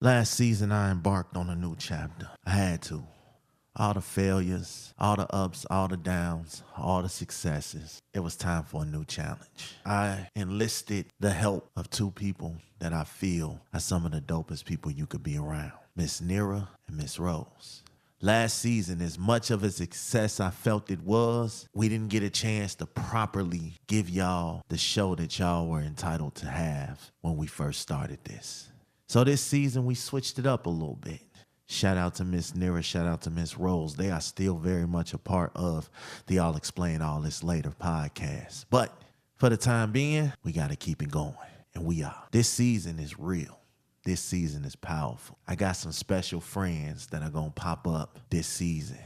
Last season, I embarked on a new chapter. I had to. All the failures, all the ups, all the downs, all the successes. It was time for a new challenge. I enlisted the help of two people that I feel are some of the dopest people you could be around. Miss Nira and Miss Rose. Last season, as much of a success I felt it was, we didn't get a chance to properly give y'all the show that y'all were entitled to have when we first started this. So this season, we switched it up a little bit. Shout out to Miss Nira, shout out to Miss Rose. They are still very much a part of the I'll Explain All This Later podcast. But for the time being, we got to keep it going. And we are. This season is real. This season is powerful. I got some special friends that are going to pop up this season.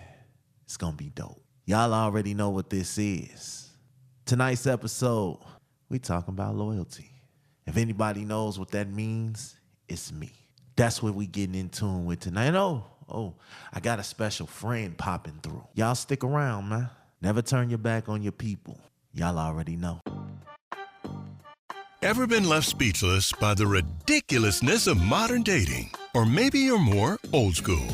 It's going to be dope. Y'all already know what this is. Tonight's episode, we talking about loyalty. If anybody knows what that means, it's me. That's what we getting in tune with tonight. Oh, I got a special friend popping through. Y'all stick around, man. Never turn your back on your people. Y'all already know. Ever been left speechless by the ridiculousness of modern dating? Or maybe you're more old school.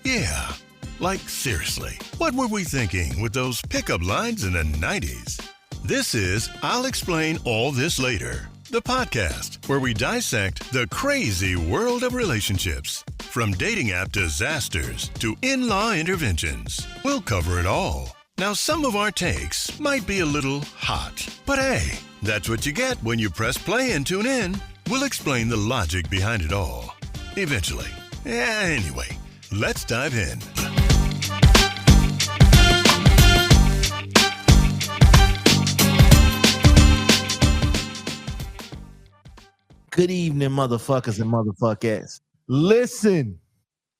Yeah, like seriously, what were we thinking with those pickup lines in the 90s? This is I'll Explain All This Later, the podcast where we dissect the crazy world of relationships. From dating app disasters to in-law interventions, we'll cover it all. Now, some of our takes might be a little hot, but hey, that's what you get when you press play and tune in. We'll explain the logic behind it all. Eventually. Anyway, let's dive in. Good evening, motherfuckers and motherfuckers. Listen,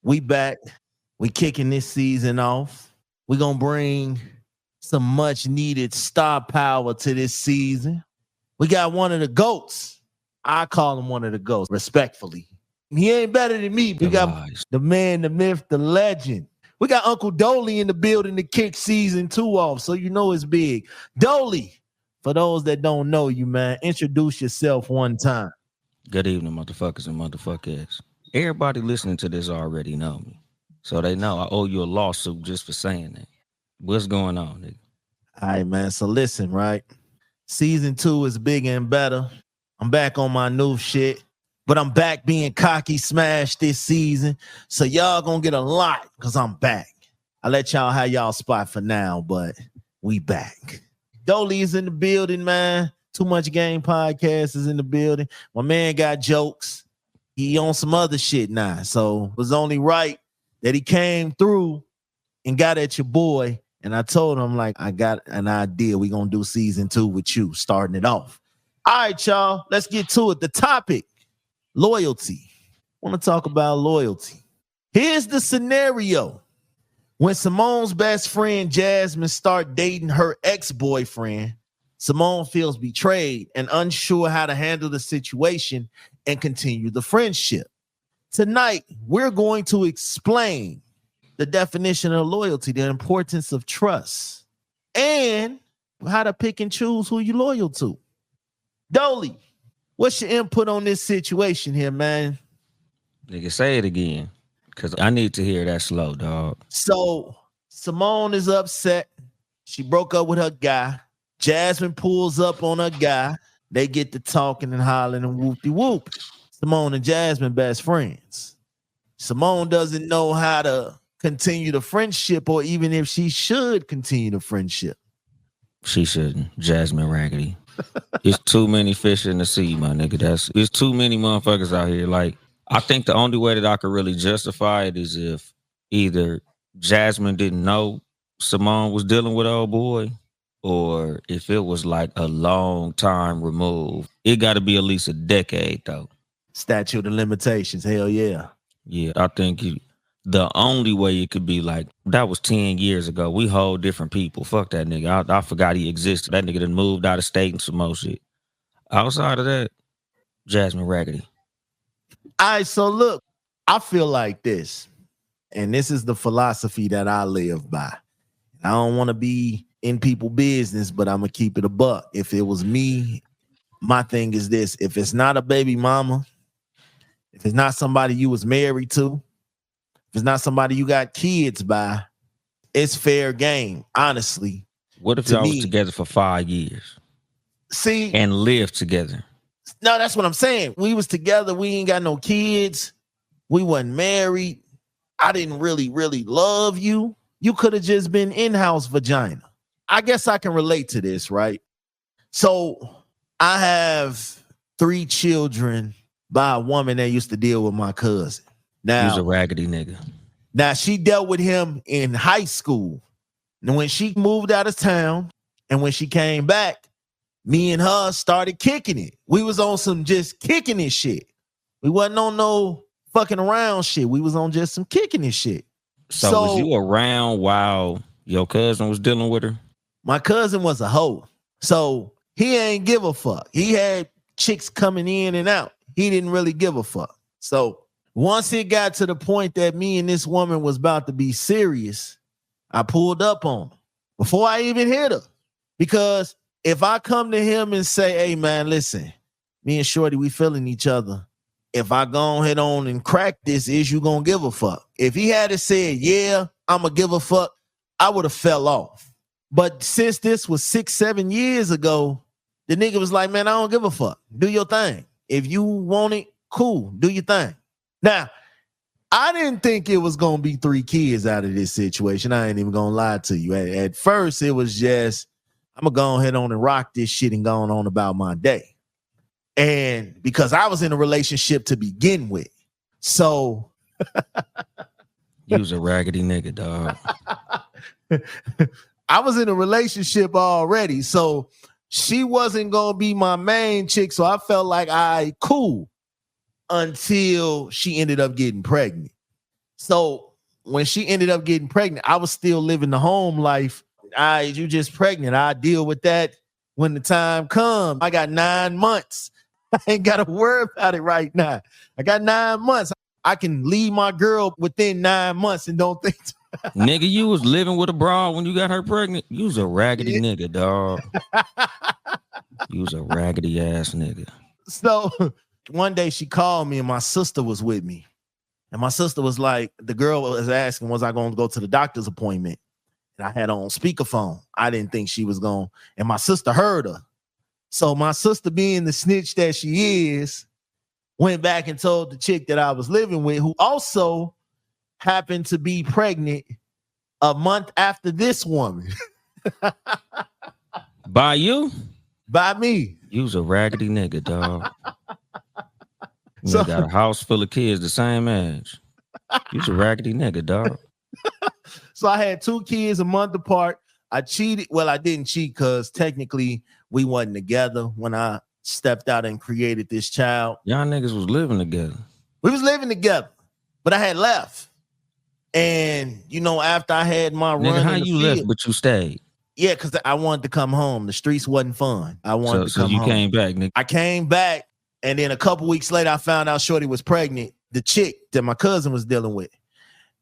we back. We kicking this season off. We gonna bring some much needed star power to this season. We got one of the GOATs. I call him one of the GOATs, respectfully. He ain't better than me. We got the man, the myth, the legend. We got Uncle Dolly in the building to kick season 2 off, so you know it's big. Dolly, for those that don't know you, man, introduce yourself one time. Good evening, motherfuckers and motherfuckers. Everybody listening to this already know me. So they know I owe you a lawsuit just for saying that. What's going on, nigga? All right, man. So listen, right? Season 2 is bigger and better. I'm back on my new shit, but I'm back being cocky smash this season. So y'all gonna get a lot because I'm back. I let y'all have y'all spot for now, but we back. Dolly is in the building, man. Too Much Game Podcast is in the building. My man got jokes. He on some other shit now. So it was only right that he came through and got at your boy. And I told him, like, I got an idea. We're going to do season 2 with you, starting it off. All right, y'all, let's get to it. The topic, loyalty. I want to talk about loyalty. Here's the scenario. When Simone's best friend, Jasmine, start dating her ex-boyfriend, Simone feels betrayed and unsure how to handle the situation and continue the friendship. Tonight, we're going to explain the definition of loyalty, the importance of trust, and how to pick and choose who you're loyal to. Dolly, what's your input on this situation here, man? Nigga, say it again, because I need to hear that slow, dog. So, Simone is upset. She broke up with her guy. Jasmine pulls up on her guy. They get to talking and hollering and whoop-de-whoop. Simone and Jasmine best friends. Simone doesn't know how to continue the friendship or even if she should continue the friendship. She shouldn't. Jasmine Raggedy. It's too many fish in the sea, my nigga. It's too many motherfuckers out here. Like, I think the only way that I could really justify it is if either Jasmine didn't know Simone was dealing with old boy, or if it was like a long time removed. It got to be at least a decade, though. Statute of limitations, hell yeah. Yeah, I think the only way it could be like, that was 10 years ago. We whole different people. Fuck that nigga. I forgot he existed. That nigga done moved out of state and some more shit. Outside of that, Jasmine Raggedy. All right, so look, I feel like this, and this is the philosophy that I live by. I don't want to be in people's business, but I'm going to keep it a buck. If it was me, my thing is this. If it's not a baby mama, if it's not somebody you was married to, if it's not somebody you got kids by, it's fair game, honestly. What if To y'all was me, together for 5 years see, and lived together? no, that's what I'm saying. We was together. We ain't got no kids. We wasn't married. I didn't really, really love you. You could have just been in-house vagina. I guess I can relate to this, right? So I have 3 children by a woman that used to deal with my cousin. He was a Now, raggedy nigga. now she dealt with him in high school. And when she moved out of town and when she came back, me and her started kicking it. We was on some just kicking it shit. We wasn't on no fucking around shit. We was on just some kicking it shit. So was you around while your cousin was dealing with her? My cousin was a hoe. So he ain't give a fuck. He had chicks coming in and out. He didn't really give a fuck. So once it got to the point that me and this woman was about to be serious, I pulled up on her before I even hit her. Because if I come to him and say, hey man, listen, me and Shorty, we feeling each other. If I go ahead on and crack this, is you gonna give a fuck? If he had said, yeah, I'm gonna give a fuck, I would have fell off. But since this was 6-7 years ago, the nigga was like, man, I don't give a fuck. Do your thing. If you want it, cool, do your thing. Now, I didn't think it was gonna be 3 kids out of this situation. I ain't even gonna lie to you. At first, it was just, I'm gonna go ahead on and rock this shit and go on about my day. And because I was in a relationship to begin with. So You was a raggedy nigga, dog. I was in a relationship already. So she wasn't going to be my main chick. So I felt like cool until she ended up getting pregnant. So when she ended up getting pregnant, I was still living the home life. You just pregnant. I deal with that when the time comes. I got 9 months. I ain't got to worry about it right now. I got 9 months. I can leave my girl within 9 months and don't think. Nigga, you was living with a broad when you got her pregnant. You was a raggedy nigga, dog. You was a raggedy ass nigga. So one day she called me and my sister was with me. And my sister was like, the girl was asking, was I going to go to the doctor's appointment? And I had on speakerphone. I didn't think she was going. And my sister heard her. So my sister, being the snitch that she is, went back and told the chick that I was living with, who also happened to be pregnant a month after this woman. By you? By me. You was a raggedy nigga, dog. You got a house full of kids the same age. You was a raggedy nigga, dog. So I had 2 kids a month apart. I cheated. Well, I didn't cheat because technically we wasn't together when I stepped out and created this child. Y'all niggas was living together. We was living together, but I had left. And, after I had my Nigga, run how in the you field, left but you stayed? Yeah, because I wanted to come home. The streets wasn't fun. I wanted to come home. So you came back, nigga. I came back, and then a couple weeks later, I found out Shorty was pregnant, the chick that my cousin was dealing with.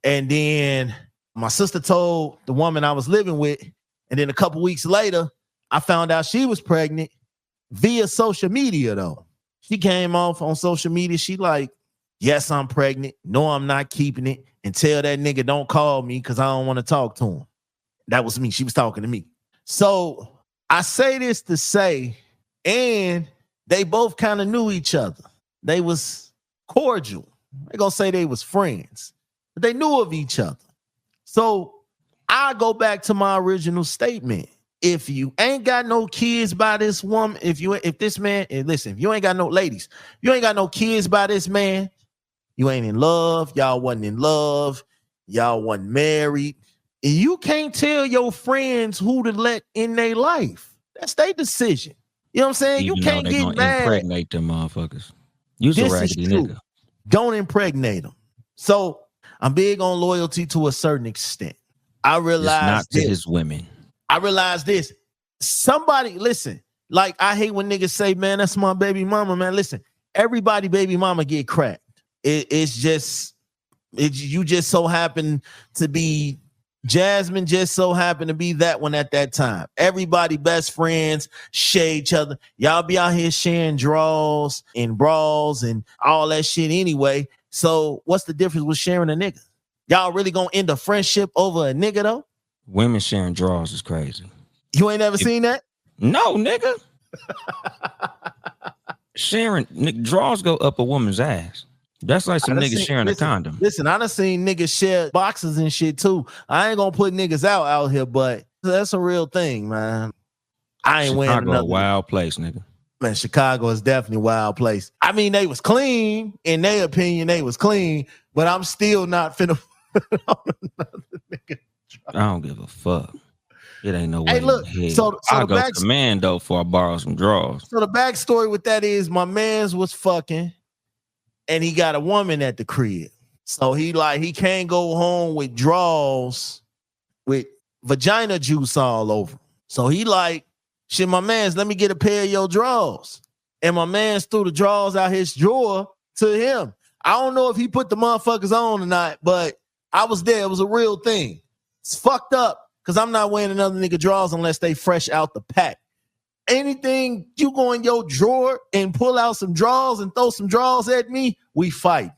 And then my sister told the woman I was living with, and then a couple weeks later, I found out she was pregnant via social media, though. She came off on social media. She like, yes, I'm pregnant. No, I'm not keeping it. And tell that nigga don't call me because I don't want to talk to him. That was me. She was talking to me. So I say this to say, and they both kind of knew each other. They was cordial. They're going to say they was friends, but they knew of each other. So I go back to my original statement. If you ain't got no kids by this woman, if this man, and listen, if you ain't got no ladies, you ain't got no kids by this man, you ain't in love, y'all wasn't in love, y'all wasn't married, and you can't tell your friends who to let in their life. That's their decision. You know what I'm saying? Even you can't get mad. Impregnate them motherfuckers. You's a raggedy nigga. Don't impregnate them. So I'm big on loyalty to a certain extent. I realize not to his women. I realize this. Somebody, listen, like I hate when niggas say, man, that's my baby mama, man. Listen, everybody baby mama get cracked. You just so happen to be Jasmine just so happened to be that one at that time. Everybody best friends, share each other. Y'all be out here sharing draws and brawls and all that shit anyway. So what's the difference with sharing a nigga? Y'all really gonna end a friendship over a nigga though? Women sharing drawers is crazy. You ain't never seen that? No, nigga. Sharing drawers go up a woman's ass. That's like some niggas sharing a condom. Listen, I done seen niggas share boxes and shit too. I ain't gonna put niggas out here, but that's a real thing, man. I ain't wearing another. Chicago, wild place, nigga. Man, Chicago is definitely a wild place. I mean, they was clean. In their opinion, they was clean, but I'm still not finna put on another nigga. I don't give a fuck. It ain't no way. Hey, look, so I go commando before I borrow some drawers. So the backstory with that is my man's was fucking, and he got a woman at the crib. So he can't go home with drawers with vagina juice all over. So he like, shit, my man's, let me get a pair of your drawers. And my man's threw the drawers out his drawer to him. I don't know if he put the motherfuckers on or not, but I was there. It was a real thing. It's fucked up because I'm not wearing another nigga drawers unless they fresh out the pack. Anything you go in your drawer and pull out some drawers and throw some drawers at me, we fight.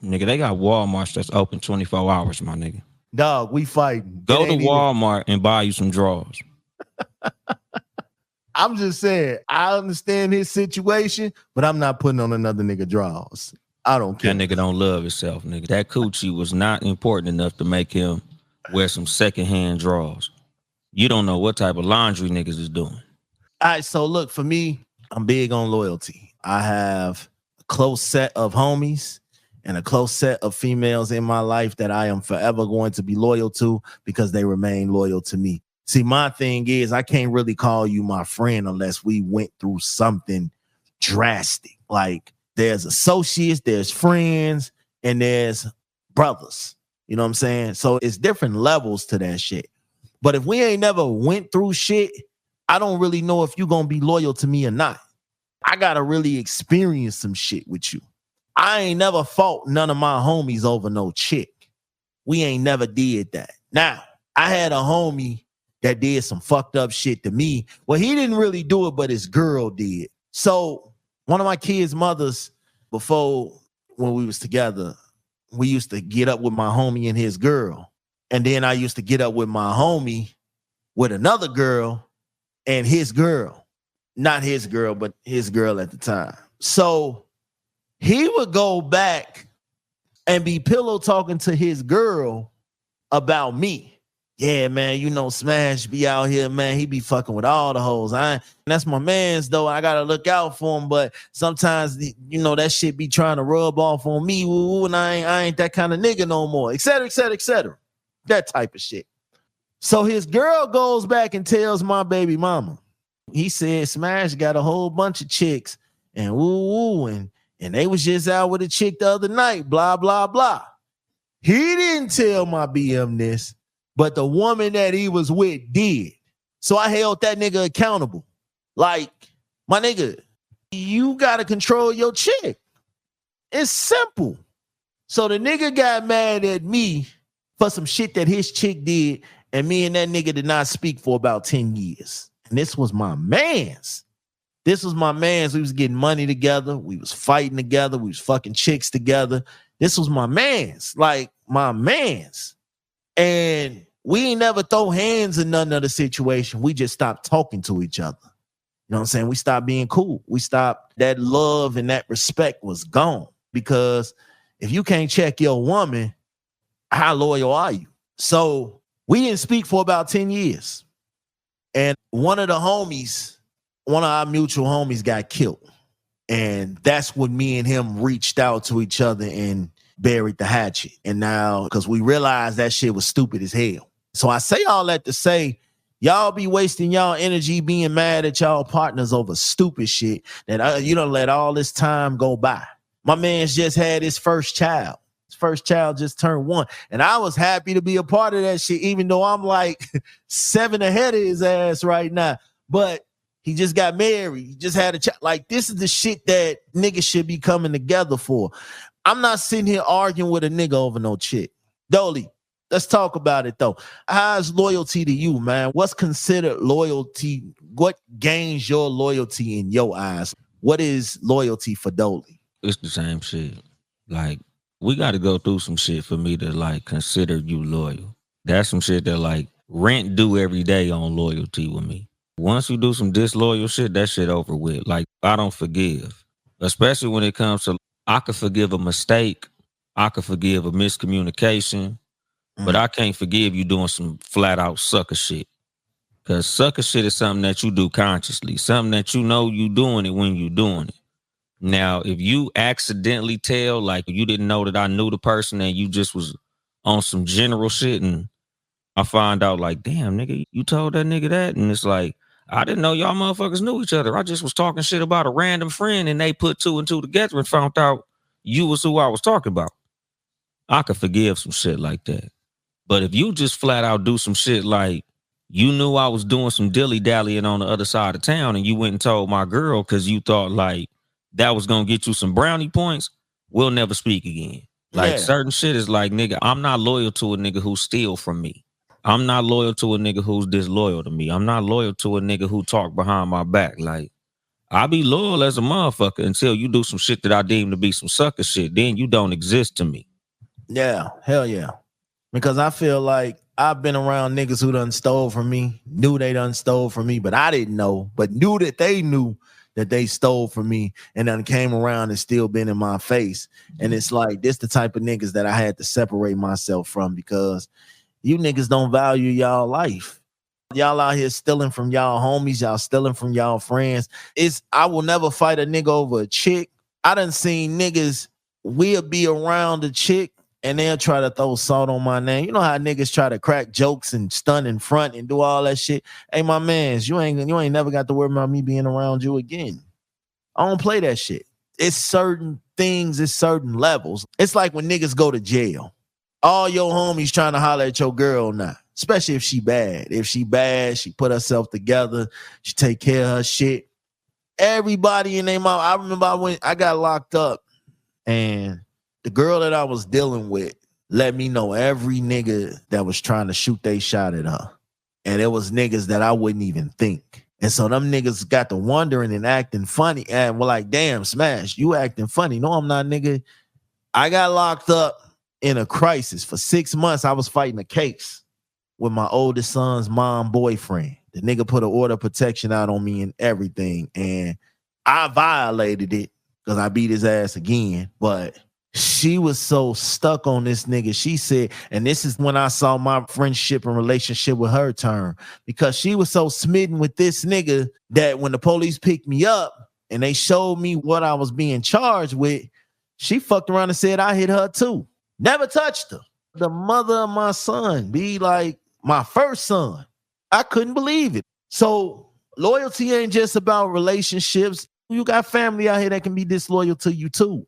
Nigga, they got Walmart that's open 24 hours, my nigga. Dog, we fighting. Go to Walmart and buy you some drawers. I'm just saying, I understand his situation, but I'm not putting on another nigga drawers. I don't care. That nigga don't love himself, nigga. That coochie was not important enough to make him wear some secondhand drawers. You don't know what type of laundry niggas is doing. All right, so look, for me, I'm big on loyalty. I have a close set of homies and a close set of females in my life that I am forever going to be loyal to because they remain loyal to me. See, my thing is I can't really call you my friend unless we went through something drastic. Like there's associates, there's friends, and there's brothers. You know what I'm saying? So it's different levels to that shit. But if we ain't never went through shit, I don't really know if you're going to be loyal to me or not. I got to really experience some shit with you. I ain't never fought none of my homies over no chick. We ain't never did that. Now, I had a homie that did some fucked up shit to me. Well, he didn't really do it, but his girl did. So one of my kids' mothers, before when we was together, we used to get up with my homie and his girl. And then I used to get up with my homie with another girl and his girl. Not his girl, but his girl at the time. So he would go back and be pillow talking to his girl about me. Yeah, man, you know, Smash be out here, man. He be fucking with all the hoes. That's my man's, though. I got to look out for him. But sometimes, you know, that shit be trying to rub off on me. And I ain't that kind of nigga no more, et cetera, et cetera, et cetera. That type of shit. So his girl goes back and tells my baby mama. He said Smash got a whole bunch of chicks and and they was just out with a chick the other night, blah, blah, blah. He didn't tell my BM this, but the woman that he was with did. So I held that nigga accountable. Like, my nigga, you got to control your chick. It's simple. So the nigga got mad at me for some shit that his chick did, and me and that nigga did not speak for about 10 years. And this was my man's. This was my man's. We was getting money together. We was fighting together. We was fucking chicks together. This was my man's. Like, my man's. And we ain't never throw hands in none of the situation. We just stopped talking to each other. You know what I'm saying? We stopped being cool. We stopped. That love and that respect was gone. Because if you can't check your woman, how loyal are you? So we didn't speak for about 10 years. And one of the homies, one of our mutual homies got killed. And that's when me and him reached out to each other and buried the hatchet. And now, because we realized that shit was stupid as hell. So I say all that to say, y'all be wasting y'all energy being mad at y'all partners over stupid shit that you don't let all this time go by. My man's just had his first child. His first child just turned 1. And I was happy to be a part of that shit, even though I'm like 7 ahead of his ass right now. But he just got married. He just had a child. Like, this is the shit that niggas should be coming together for. I'm not sitting here arguing with a nigga over no chick. Dolly, let's talk about it though. How's loyalty to you, man? What's considered loyalty? What gains your loyalty in your eyes? What is loyalty for Dolly? It's the same shit. Like, we got to go through some shit for me to like consider you loyal. That's some shit that like rent due every day on loyalty with me. Once you do some disloyal shit, that shit over with. Like, I don't forgive, especially when it comes to, I could forgive a mistake, I could forgive a miscommunication, but I can't forgive you doing some flat out sucker shit. Cause sucker shit is something that you do consciously, something that you know you doing it when you doing it. Now, if you accidentally tell, like you didn't know that I knew the person and you just was on some general shit, and I find out like, damn, nigga, you told that nigga that, and it's like, I didn't know y'all motherfuckers knew each other. I just was talking shit about a random friend, and they put two and two together and found out you was who I was talking about. I could forgive some shit like that. But if you just flat out do some shit like you knew I was doing some dilly dallying on the other side of town and you went and told my girl because you thought like that was gonna get you some brownie points, we'll never speak again. Like Yeah. certain shit is like, nigga, I'm not loyal to a nigga who steal from me. I'm not loyal to a nigga who's disloyal to me. I'm not loyal to a nigga who talk behind my back. Like, I be loyal as a motherfucker until you do some shit that I deem to be some sucker shit. Then you don't exist to me. Yeah, hell yeah. Because I feel like I've been around niggas who done stole from me, knew they done stole from me, but I didn't know, but knew that they knew that they stole from me and then came around and still been in my face. And it's like, this the type of niggas that I had to separate myself from because you niggas don't value y'all life. Y'all out here stealing from y'all homies, y'all stealing from y'all friends. I will never fight a nigga over a chick. I done seen niggas, we'll be around a chick and they'll try to throw salt on my name. You know how niggas try to crack jokes and stun in front and do all that shit. Hey, my mans, you ain't never got to worry about me being around you again. I don't play that shit. It's certain things, it's certain levels. It's like when niggas go to jail. All your homies trying to holler at your girl now, especially if she bad. If she bad, she put herself together, she take care of her shit. Everybody in their mouth. I remember when I got locked up and the girl that I was dealing with let me know every nigga that was trying to shoot they shot at her. And it was niggas that I wouldn't even think. And so them niggas got to wondering and acting funny and were like, damn, Smash, you acting funny. No, I'm not, nigga. I got locked up in a crisis. For 6 months, I was fighting a case with my oldest son's mom boyfriend. The nigga put an order of protection out on me and everything. And I violated it because I beat his ass again. But she was so stuck on this nigga. She said, and this is when I saw my friendship and relationship with her turn, because she was so smitten with this nigga that when the police picked me up and they showed me what I was being charged with, she fucked around and said I hit her too. Never touched her. The mother of my son, be like my first son. I couldn't believe it. So loyalty ain't just about relationships. You got family out here that can be disloyal to you too.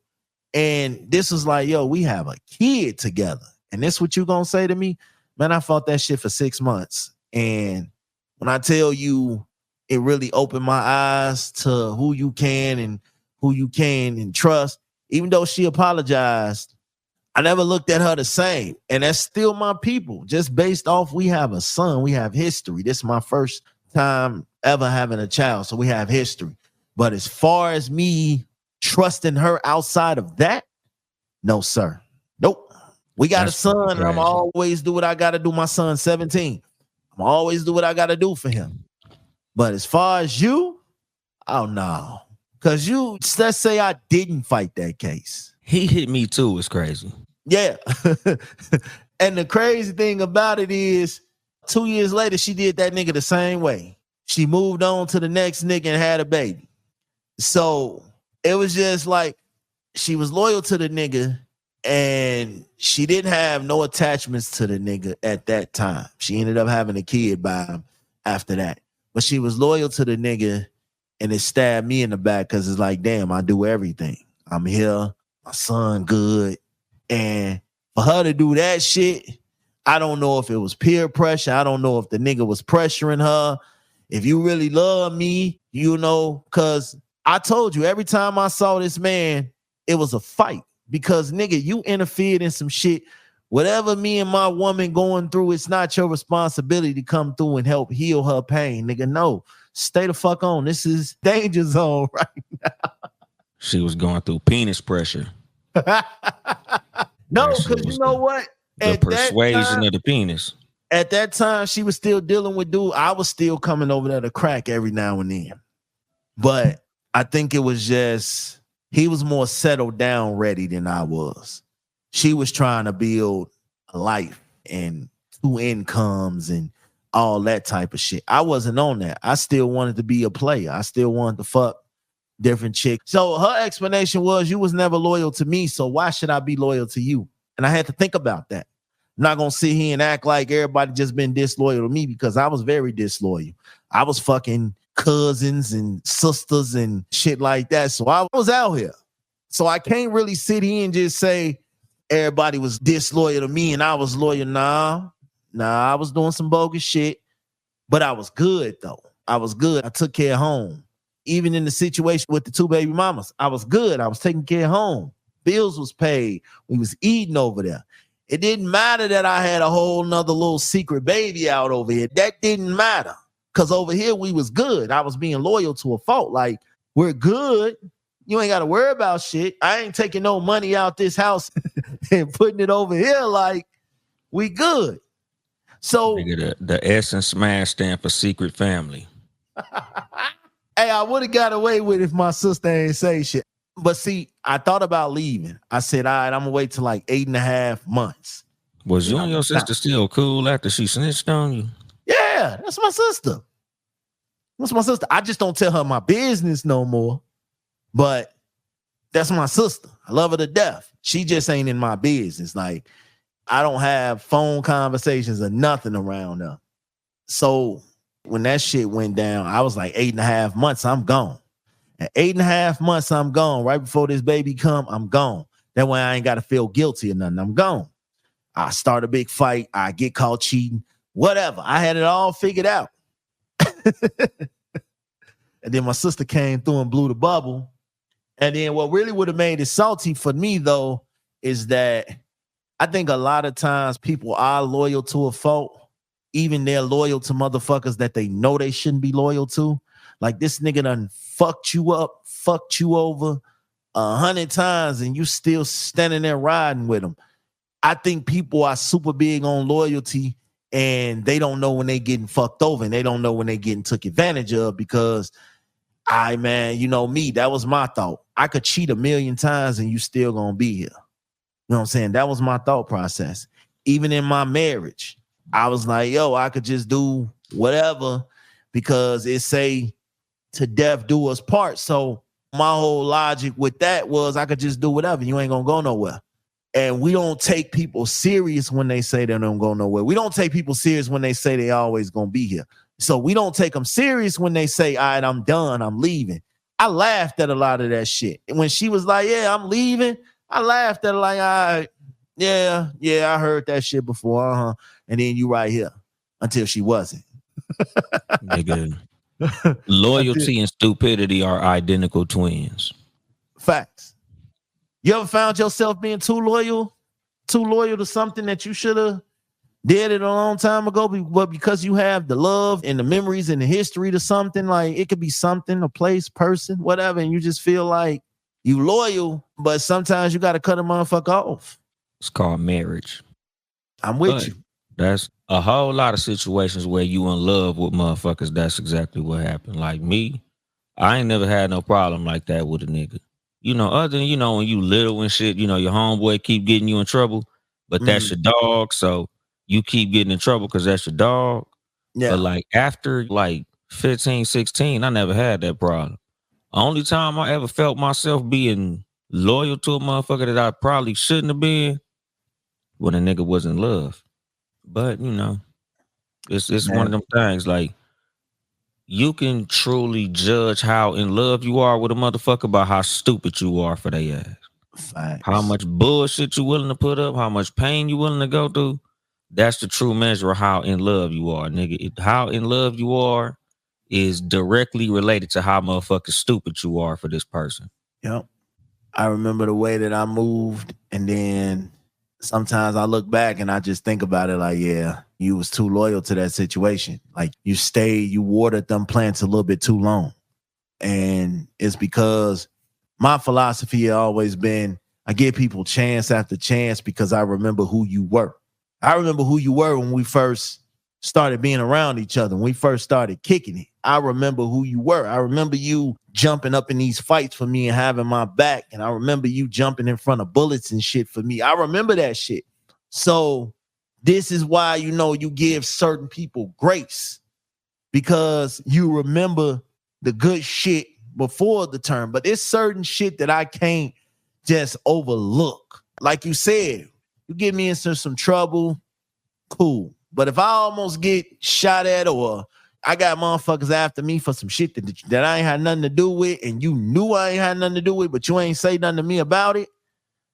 And this was like, yo, we have a kid together. And this what you gonna say to me? Man, I fought that shit for 6 months. And when I tell you, it really opened my eyes to who you can and trust. Even though she apologized, I never looked at her the same. And that's still my people. Just based off, we have a son, we have history. This is my first time ever having a child, so we have history. But as far as me trusting her outside of that, no, sir. Nope. We got a son, and I'm always do what I got to do. My son's 17. I'm always do what I got to do for him. But as far as you, oh, no. Because let's say I didn't fight that case. He hit me too. It's crazy. Yeah. And the crazy thing about it is 2 years later, she did that nigga the same way. She moved on to the next nigga and had a baby. So it was just like she was loyal to the nigga and she didn't have no attachments to the nigga at that time. She ended up having a kid by him after that. But she was loyal to the nigga and it stabbed me in the back because it's like, damn, I do everything. I'm here. My son good. And for her to do that shit, I don't know if it was peer pressure. I don't know if the nigga was pressuring her. If you really love me, you know, because I told you every time I saw this man, it was a fight because nigga, you interfered in some shit Whatever me and my woman going through, it's not your responsibility to come through and help heal her pain, nigga. No, stay the fuck on. This is danger zone right She was going through penis pressure. No, That shit because you was know what? the persuasion of the penis. At that time, she was still dealing with dude. I was still coming over there to crack every now and then. But I think it was just, he was more settled down ready than I was. She was trying to build a life and 2 incomes and all that type of shit. I wasn't on that. I still wanted to be a player. I still wanted to fuck different chicks. So her explanation was, you was never loyal to me, so why should I be loyal to you? And I had to think about that. I'm not gonna sit here and act like everybody just been disloyal to me, because I was very disloyal. I was fucking cousins and sisters and shit like that. So I was out here. So I can't really sit here and just say everybody was disloyal to me and I was loyal. Nah, I was doing some bogus shit, but I was good though. I was good. I took care of home. Even in the situation with the 2 baby mamas, I was good. I was taking care of home. Bills was paid. We was eating over there. It didn't matter that I had a whole nother little secret baby out over here. That didn't matter. Because over here, we was good. I was being loyal to a fault. Like, we're good. You ain't got to worry about shit. I ain't taking no money out this house and putting it over here. Like, we good. So, the S and smash stand for secret family. Hey, I would have got away with it if my sister ain't say shit. But see, I thought about leaving. I said, all right, I'm going to wait till like 8.5 months. Was you and your sister still cool after she snitched on you? Yeah, that's my sister. That's my sister. I just don't tell her my business no more. But that's my sister. I love her to death. She just ain't in my business. Like, I don't have phone conversations or nothing around her. So when that shit went down, I was like 8.5 months, I'm gone. At 8.5 months, I'm gone. Right before this baby come, I'm gone. That way I ain't got to feel guilty or nothing. I'm gone. I start a big fight. I get caught cheating. Whatever. I had it all figured out. And then my sister came through and blew the bubble. And then what really would have made it salty for me, though, is that I think a lot of times people are loyal to a fault. Even they're loyal to motherfuckers that they know they shouldn't be loyal to. Like, this nigga done fucked you up, fucked you over 100 times, and you still standing there riding with him. I think people are super big on loyalty, and they don't know when they getting fucked over, and they don't know when they getting took advantage of, because man, you know me, that was my thought. I could cheat 1,000,000 times and you still gonna be here. You know what I'm saying? That was my thought process. Even in my marriage, I was like, yo, I could just do whatever because it say to death do us part. So my whole logic with that was I could just do whatever. You ain't gonna go nowhere. And we don't take people serious when they say they don't go nowhere. We don't take people serious when they say they always gonna be here. So we don't take them serious when they say, all right, I'm done, I'm leaving. I laughed at a lot of that shit. And when she was like, yeah, I'm leaving, I laughed at her like, all right, yeah, I heard that shit before, and then you right here, until she wasn't. Nigga, loyalty and stupidity are identical twins. Facts. You ever found yourself being too loyal to something that you should have did it a long time ago, but because you have the love and the memories and the history to something, like it could be something, a place, person, whatever, and you just feel like you loyal, but sometimes you got to cut a motherfucker off. It's called marriage. I'm with you. That's a whole lot of situations where you in love with motherfuckers. That's exactly what happened. Like me, I ain't never had no problem like that with a nigga. You know, other than, you know, when you little and shit, you know, your homeboy keep getting you in trouble, but that's your dog, so you keep getting in trouble because that's your dog. Yeah. But like after like 15, 16, I never had that problem. Only time I ever felt myself being loyal to a motherfucker that I probably shouldn't have been when a nigga was in love. But, you know, it's one of them things. Like, you can truly judge how in love you are with a motherfucker by how stupid you are for their ass. Facts. How much bullshit you willing to put up, how much pain you willing to go through. That's the true measure of how in love you are, nigga. How in love you are is directly related to how motherfucking stupid you are for this person. Yep. I remember the way that I moved, and then sometimes I look back and I just think about it like, yeah, you was too loyal to that situation. Like you watered them plants a little bit too long. And it's because my philosophy had always been, I give people chance after chance because I remember who you were. I remember who you were when we first started being around each other, when we first started kicking it. I remember who you were. I remember you jumping up in these fights for me and having my back. And I remember you jumping in front of bullets and shit for me. I remember that shit. So this is why, you give certain people grace, because you remember the good shit before the turn. But it's certain shit that I can't just overlook. Like you said, you get me into some trouble, cool. But if I almost get shot at, or I got motherfuckers after me for some shit that I ain't had nothing to do with, and you knew I ain't had nothing to do with, but you ain't say nothing to me about it,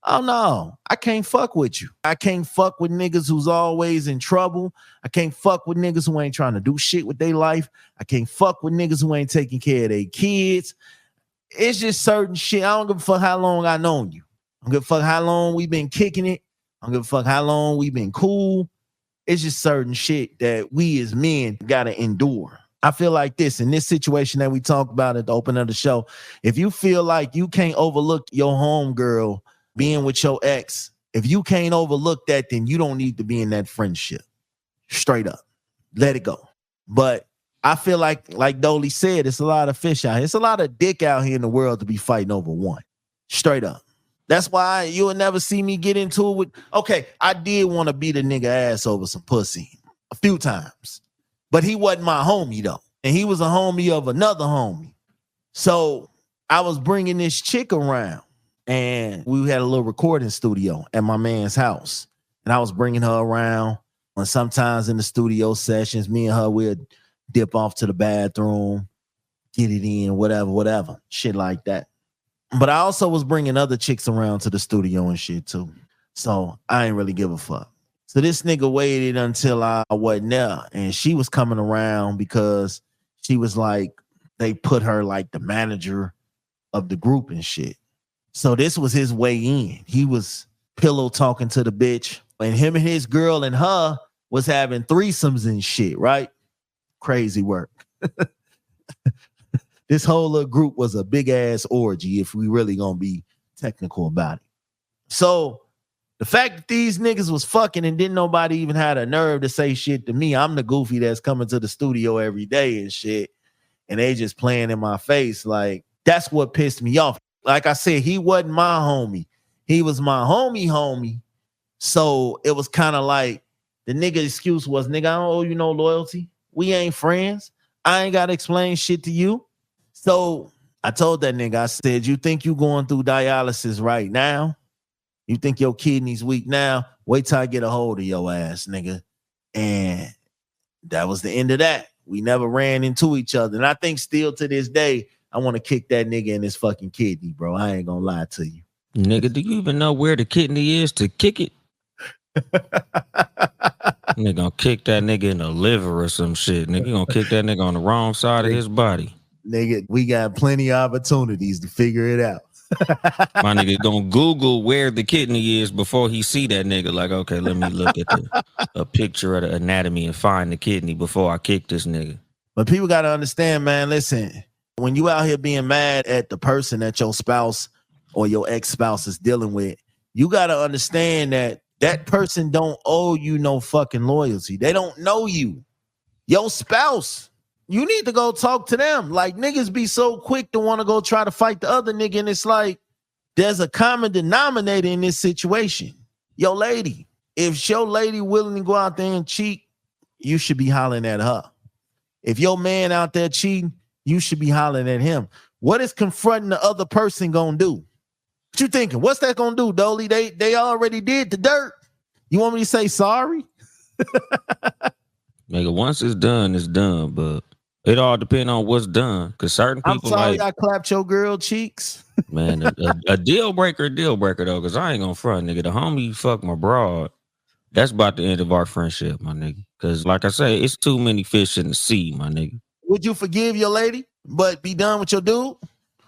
oh no, I can't fuck with you. I can't fuck with niggas who's always in trouble. I can't fuck with niggas who ain't trying to do shit with their life. I can't fuck with niggas who ain't taking care of their kids. It's just certain shit. I don't give a fuck how long I known you. I don't give a fuck how long we been kicking it. I don't give a fuck how long we been cool. It's just certain shit that we as men gotta endure. I feel like this, in this situation that we talked about at the opening of the show, if you feel like you can't overlook your homegirl being with your ex, if you can't overlook that, then you don't need to be in that friendship. Straight up. Let it go. But I feel like Dolly said, it's a lot of fish out here. It's a lot of dick out here in the world to be fighting over one. Straight up. That's why you'll never see me get into it with, okay, I did want to beat a nigga ass over some pussy a few times, but he wasn't my homie though. And he was a homie of another homie. So I was bringing this chick around, and we had a little recording studio at my man's house. And I was bringing her around, and sometimes in the studio sessions, me and her would dip off to the bathroom, get it in, whatever, shit like that. But I also was bringing other chicks around to the studio and shit too. So I ain't really give a fuck. So this nigga waited until I wasn't there, and she was coming around because she was like, they put her like the manager of the group and shit. So this was his way in. He was pillow talking to the bitch, and him and his girl and her was having threesomes and shit, right? Crazy work. This whole little group was a big ass orgy, if we really gonna be technical about it. So the fact that these niggas was fucking and didn't nobody even had a nerve to say shit to me. I'm the goofy that's coming to the studio every day and shit, and they just playing in my face. Like, that's what pissed me off. Like I said, he wasn't my homie. He was my homie. So it was kind of like the nigga excuse was, nigga, I don't owe you no loyalty. We ain't friends. I ain't got to explain shit to you. So I told that nigga, I said, you think you going through dialysis right now? You think your kidney's weak now? Wait till I get a hold of your ass, nigga. And that was the end of that. We never ran into each other. And I think still to this day, I want to kick that nigga in his fucking kidney, bro. I ain't gonna lie to you. Nigga, do you even know where the kidney is to kick it? Nigga gonna kick that nigga in the liver or some shit. Nigga gonna kick that nigga on the wrong side of his body. Nigga, we got plenty of opportunities to figure it out. My nigga gonna Google where the kidney is before he see that nigga. Like, okay, let me look at a picture of the anatomy and find the kidney before I kick this nigga. But people gotta understand, man, listen, when you out here being mad at the person that your spouse or your ex-spouse is dealing with, you gotta understand that that person don't owe you no fucking loyalty. They don't know you. Your spouse, you need to go talk to them. Like, niggas be so quick to want to go try to fight the other nigga, and it's like, there's a common denominator in this situation. Your lady, if your lady willing to go out there and cheat, you should be hollering at her. If your man out there cheating, you should be hollering at him. What is confronting the other person gonna do? What you thinking? What's that gonna do, Dolly? They already did the dirt. You want me to say sorry? Nigga, once it's done, but it all depends on what's done. Cause certain people, I'm sorry, like, I clapped your girl cheeks. Man, a deal breaker though. Cause I ain't gonna front, nigga. The homie fuck my broad. That's about the end of our friendship, my nigga. Cause like I say, it's too many fish in the sea, my nigga. Would you forgive your lady, but be done with your dude?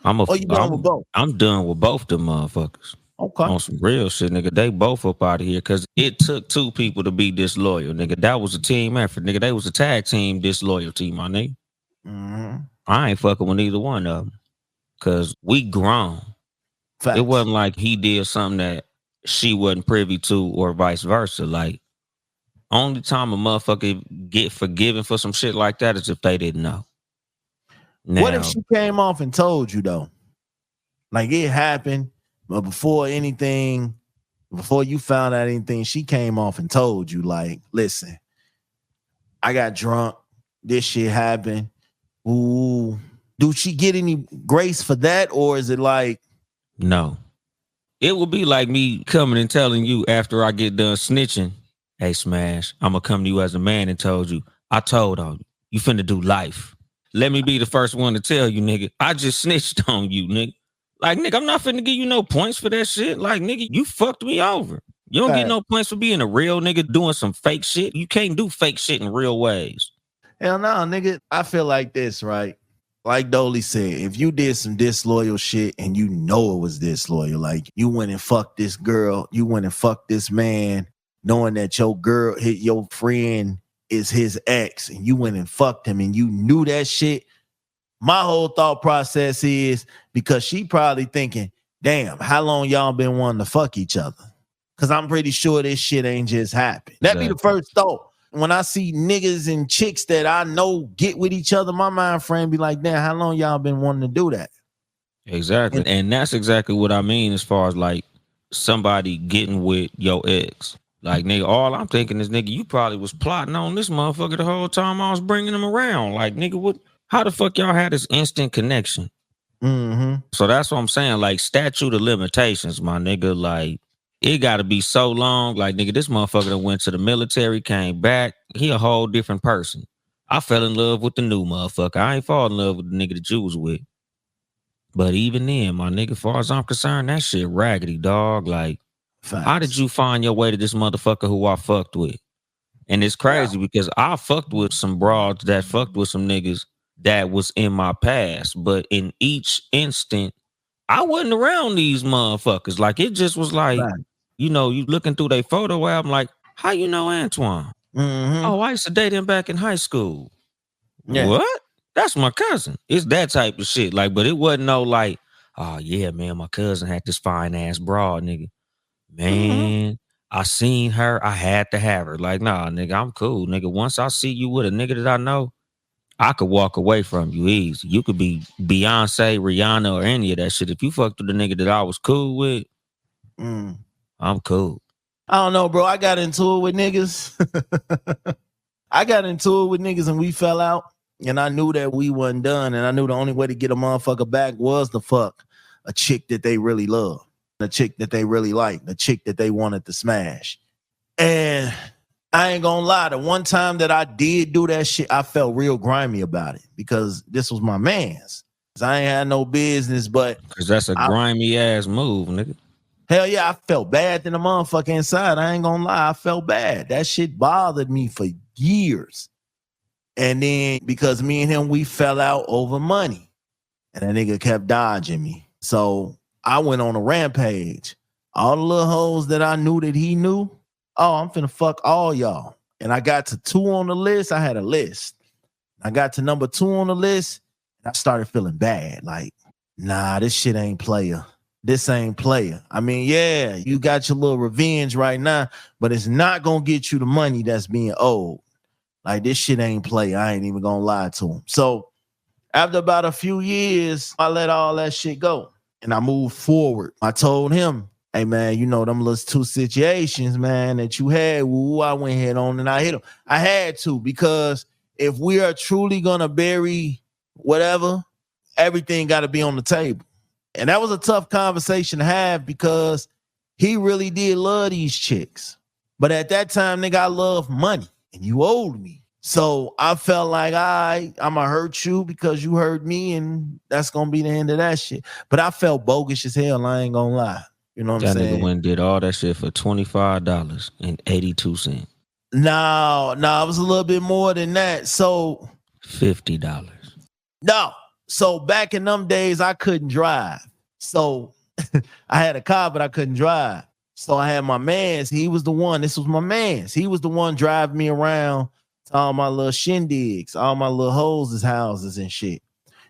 I'm done with both? I'm done with both them motherfuckers. Okay. On some real shit, nigga. They both up out of here because it took two people to be disloyal, nigga. That was a team effort, nigga. They was a tag team disloyalty, my nigga. Mm-hmm. I ain't fucking with either one of them because we grown. It Facts. wasn't like he did something that she wasn't privy to or vice versa. Like, only time a motherfucker get forgiven for some shit like that is if they didn't know. What if Now, she came off and told you though? Like it happened, but before you found out anything, she came off and told you, like, listen, I got drunk. This shit happened. Ooh. Do she get any grace for that? Or is it like, no. It would be like me coming and telling you after I get done snitching, hey, Smash, I'm going to come to you as a man and told you, I told on you, you finna do life. Let me be the first one to tell you, nigga, I just snitched on you, nigga. Like, nigga, I'm not finna give you no points for that shit. Like, nigga, you fucked me over. You don't get no points for being a real nigga doing some fake shit. You can't do fake shit in real ways. hell no, nigga, I feel like this, right? Like Dolly said, if you did some disloyal shit and you know it was disloyal, like you went and fucked this girl, you went and fucked this man, knowing that your friend is his ex, and you went and fucked him and you knew that shit. My whole thought process is because she probably thinking, damn, how long y'all been wanting to fuck each other? Because I'm pretty sure this shit ain't just happened. That'd be the first thought. When I see niggas and chicks that I know get with each other, my mind frame be like, damn, how long y'all been wanting to do that? Exactly. And that's exactly what I mean as far as like somebody getting with your ex. Like, nigga, all I'm thinking is, nigga, you probably was plotting on this motherfucker the whole time I was bringing him around. Like, nigga, how the fuck y'all had this instant connection? Mm-hmm. So that's what I'm saying. Like, statute of limitations, my nigga. Like, it got to be so long. Like, nigga, this motherfucker that went to the military, came back. He a whole different person. I fell in love with the new motherfucker. I ain't fall in love with the nigga that you was with. But even then, my nigga, far as I'm concerned, that shit raggedy, dog. Like, Facts. how did you find your way to this motherfucker who I fucked with? And it's crazy because I fucked with some broads that fucked with some niggas that was in my past. But in each instant, I wasn't around these motherfuckers. Like, it just was like, Facts. you know, you looking through their photo album, like, how you know Antoine? Mm-hmm. Oh, I used to date him back in high school. Yeah. What? That's my cousin. It's that type of shit. Like, but it wasn't no like, oh yeah, man, my cousin had this fine ass broad, nigga. Man, I seen her. I had to have her. Like, nah, nigga, I'm cool, nigga. Once I see you with a nigga that I know, I could walk away from you easy. You could be Beyonce, Rihanna, or any of that shit. If you fucked with the nigga that I was cool with, I'm cool. I don't know, bro. I got into it with niggas. And we fell out. And I knew that we wasn't done. And I knew the only way to get a motherfucker back was to fuck a chick that they really love, a chick that they really like, a chick that they wanted to smash. And I ain't gonna lie, the one time that I did do that shit, I felt real grimy about it because this was my man's. I ain't had no business, but because that's a grimy ass move, nigga. Hell yeah, I felt bad in the motherfucker inside. I ain't gonna lie, I felt bad. That shit bothered me for years. And then because me and him, we fell out over money. And that nigga kept dodging me. So I went on a rampage. All the little hoes that I knew that he knew, oh, I'm finna fuck all y'all. And I got to 2 on the list. I had a list. I got to number 2 on the list. And I started feeling bad. Like, nah, this shit ain't player. This ain't player. I mean, yeah, you got your little revenge right now, but it's not gonna get you the money that's being owed. Like, this shit ain't play. I ain't even gonna lie to him. So after about a few years, I let all that shit go and I moved forward. I told him, hey man, you know them little 2 situations, man, that you had. Ooh, I went head on and I hit him. I had to, because if we are truly gonna bury whatever, everything got to be on the table. And that was a tough conversation to have because he really did love these chicks. But at that time, nigga, I love money. And you owed me. So I felt like, I'm going to hurt you because you hurt me, and that's going to be the end of that shit. But I felt bogus as hell, I ain't going to lie. You know what I'm saying? That nigga went and did all that shit for $25.82. No, it was a little bit more than that. So $50. No. So back in them days, I couldn't drive. So I had a car, but I couldn't drive. So I had my mans. He was the one. This was my mans. He was the one driving me around to all my little shindigs, all my little hoes' houses and shit.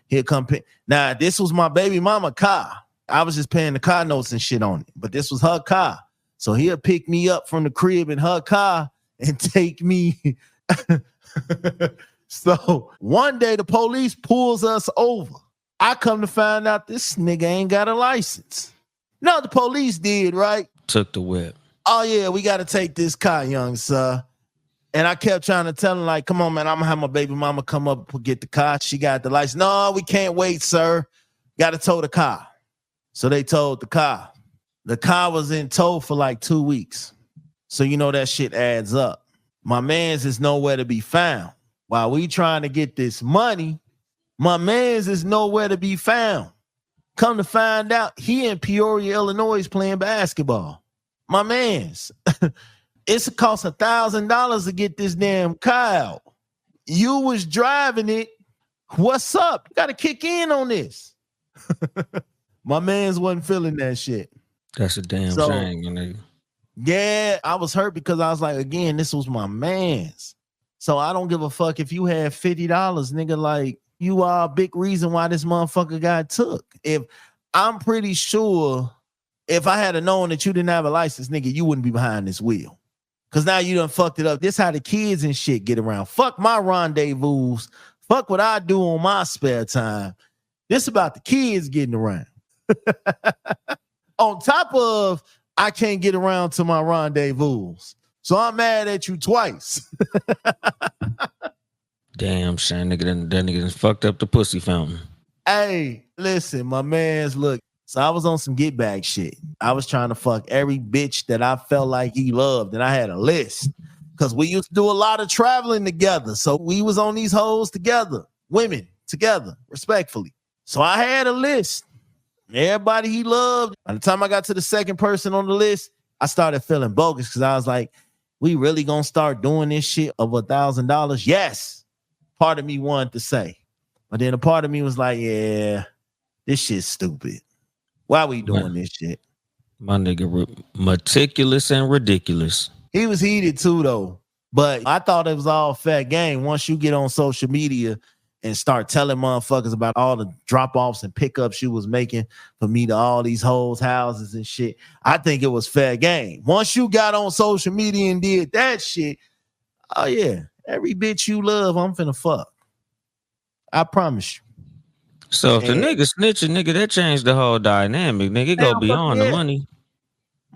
He'll come pick. Now, this was my baby mama car. I was just paying the car notes and shit on it, but this was her car. So he'll pick me up from the crib in her car and take me. So one day the police pulls us over. I come to find out this nigga ain't got a license. No, the police did, right? Took the whip. Oh, yeah, we got to take this car, young sir. And I kept trying to tell him, like, come on, man, I'm going to have my baby mama come up and get the car. She got the license. No, we can't wait, sir. Got to tow the car. So they towed the car. The car was in tow for like 2 weeks. So you know that shit adds up. My man's is nowhere to be found. While we trying to get this money, my man's is nowhere to be found. Come to find out, he in Peoria, Illinois, playing basketball. My man's. It's cost $1,000 to get this damn car out. You was driving it. What's up? You got to kick in on this. My man's wasn't feeling that shit. That's a damn shame, nigga. Yeah, I was hurt because I was like, again, this was my man's. So I don't give a fuck if you had $50, nigga. Like, you are a big reason why this motherfucker got took. If I'm pretty sure if I had known that you didn't have a license, nigga, you wouldn't be behind this wheel. Cause now you done fucked it up. This how the kids and shit get around. Fuck my rendezvous. Fuck what I do on my spare time. This about the kids getting around. On top of I can't get around to my rendezvous. So I'm mad at you twice. Damn, Shane, that nigga done fucked up the pussy fountain. Hey, listen, my man's look. So I was on some get back shit. I was trying to fuck every bitch that I felt like he loved. And I had a list. Because we used to do a lot of traveling together. So we was on these hoes together. Women together, respectfully. So I had a list. Everybody he loved. By the time I got to the second person on the list, I started feeling bogus because I was like, we really gonna start doing this shit of $1,000? Yes. Part of me wanted to say. But then a part of me was like, yeah, this shit's stupid. Why we doing this shit? My nigga, meticulous and ridiculous. He was heated too, though. But I thought it was all fair game. Once you get on social media and start telling motherfuckers about all the drop-offs and pickups you was making for me to all these hoes' houses and shit, I think it was fair game. Once you got on social media and did that shit, oh yeah, every bitch you love, I'm finna fuck. I promise you. So if the nigga snitching, nigga, that changed the whole dynamic. Nigga, it go beyond the money.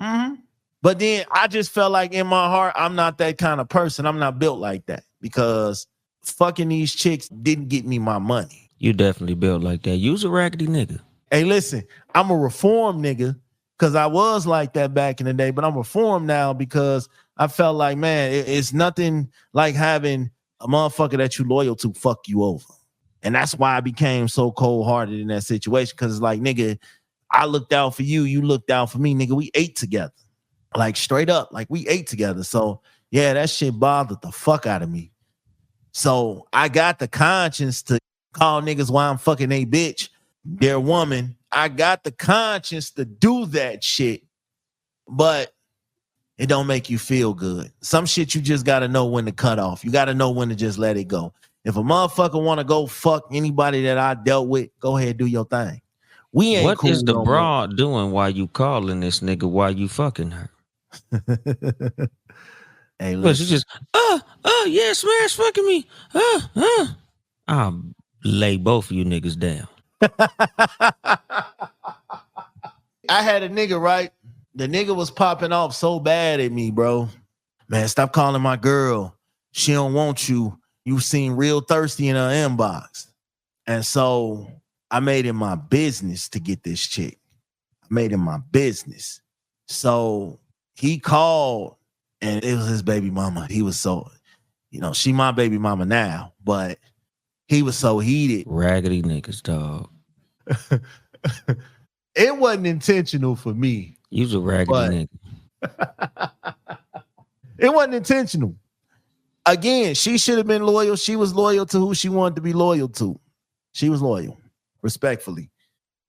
Mm-hmm. But then I just felt like in my heart, I'm not that kind of person. I'm not built like that because fucking these chicks didn't get me my money. You definitely built like that. You's a raggedy nigga. Hey, listen, I'm a reformed nigga because I was like that back in the day, but I'm reformed now because I felt like, man, it's nothing like having a motherfucker that you loyal to fuck you over. And that's why I became so cold-hearted in that situation because it's like, nigga, I looked out for you. You looked out for me. Nigga, we ate together. Like, straight up. Like, we ate together. So, yeah, that shit bothered the fuck out of me. So, I got the conscience to call niggas while I'm fucking a bitch, their woman. I got the conscience to do that shit. But it don't make you feel good. Some shit you just got to know when to cut off. You got to know when to just let it go. If a motherfucker want to go fuck anybody that I dealt with, go ahead, do your thing. We ain't What cool is the no broad more. Doing while you calling this nigga while you fucking her? Hey, listen. She just, yeah, smash fucking me. I'll lay both of you niggas down. I had a nigga, right? The nigga was popping off so bad at me, bro. Man, stop calling my girl. She don't want you. You seem real thirsty in her inbox. And so I made it my business to get this chick. I made it my business. So he called and it was his baby mama. He was so, she my baby mama now, but he was so heated. Raggedy niggas, dog. It wasn't intentional for me. You was a raggedy nigga. It wasn't intentional. Again, she should have been loyal. She was loyal to who she wanted to be loyal to. She was loyal, respectfully.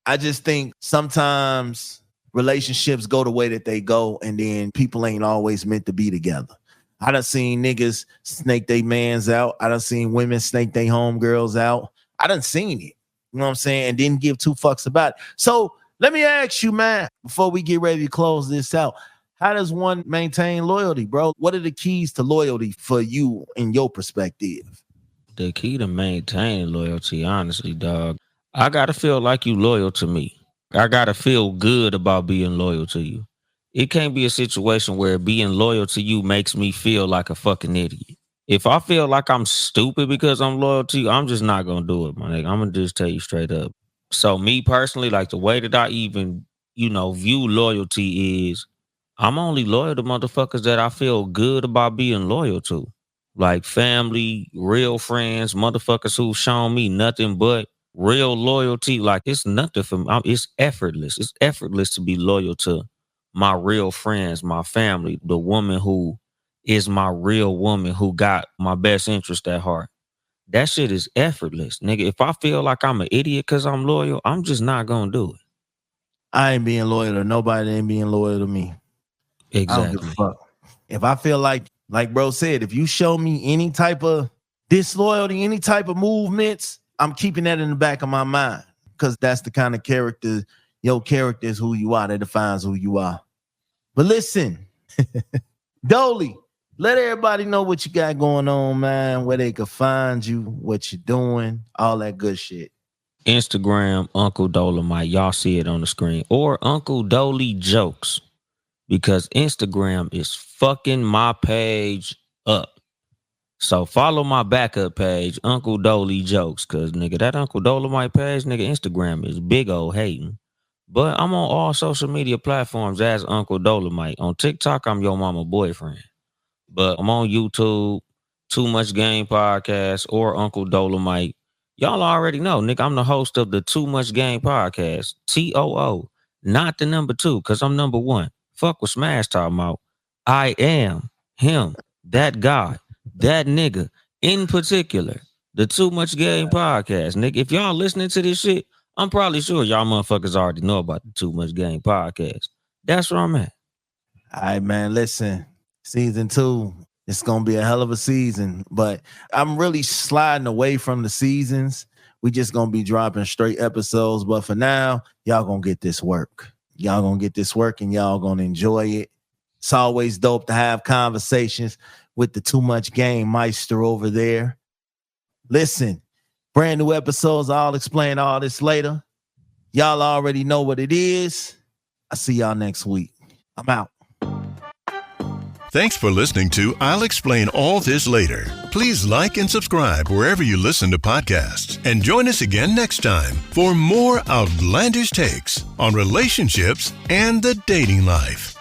I just think sometimes relationships go the way that they go, and then people ain't always meant to be together. I done seen niggas snake they mans out. I done seen women snake they homegirls out. I done seen it. You know what I'm saying? And didn't give two fucks about it. So let me ask you, man, before we get ready to close this out, how does one maintain loyalty, bro? What are the keys to loyalty for you in your perspective? The key to maintaining loyalty, honestly, dog, I gotta feel like you loyal to me. I gotta feel good about being loyal to you. It can't be a situation where being loyal to you makes me feel like a fucking idiot. If I feel like I'm stupid because I'm loyal to you, I'm just not gonna do it, my nigga. I'm gonna just tell you straight up. So me personally, like the way that I even, view loyalty is I'm only loyal to motherfuckers that I feel good about being loyal to. Like family, real friends, motherfuckers who've shown me nothing but real loyalty. Like it's nothing for me. It's effortless. It's effortless to be loyal to my real friends, my family, the woman who is my real woman who got my best interest at heart. That shit is effortless, nigga. If I feel like I'm an idiot because I'm loyal, I'm just not gonna do it. I ain't being loyal to nobody that ain't being loyal to me. I don't give a Exactly. fuck. If I feel like bro said, if you show me any type of disloyalty, any type of movements, I'm keeping that in the back of my mind because that's the kind of character, your character is who you are. That defines who you are. But listen, Dolly, let everybody know what you got going on, man, where they can find you, what you're doing, all that good shit. Instagram, Uncle Dolemite. Y'all see it on the screen. Or Uncle Dolly Jokes. Because Instagram is fucking my page up. So follow my backup page, Uncle Dolly Jokes. Cause nigga, that Uncle Dolemite page, nigga, Instagram is big old hating. But I'm on all social media platforms as Uncle Dolemite. On TikTok, I'm your mama boyfriend. But I'm on YouTube, Too Much Game Podcast, or Uncle Dolemite. Y'all already know, nigga, I'm the host of the Too Much Game Podcast. TOO, not the number 2, because I'm number 1. Fuck what Smash talking about. I am him, that guy, that nigga, in particular, the Too Much Game Podcast. Nigga, if y'all listening to this shit, I'm probably sure y'all motherfuckers already know about the Too Much Game Podcast. That's where I'm at. All right, man, listen, season 2, it's going to be a hell of a season, but I'm really sliding away from the seasons. We just going to be dropping straight episodes, but for now, y'all going to get this work. Y'all going to get this work and y'all going to enjoy it. It's always dope to have conversations with the Too Much Game Meister over there. Listen, brand new episodes. I'll explain all this later. Y'all already know what it is. I'll see y'all next week. I'm out. Thanks for listening to I'll Explain All This Later. Please like and subscribe wherever you listen to podcasts. And join us again next time for more outlandish takes on relationships and the dating life.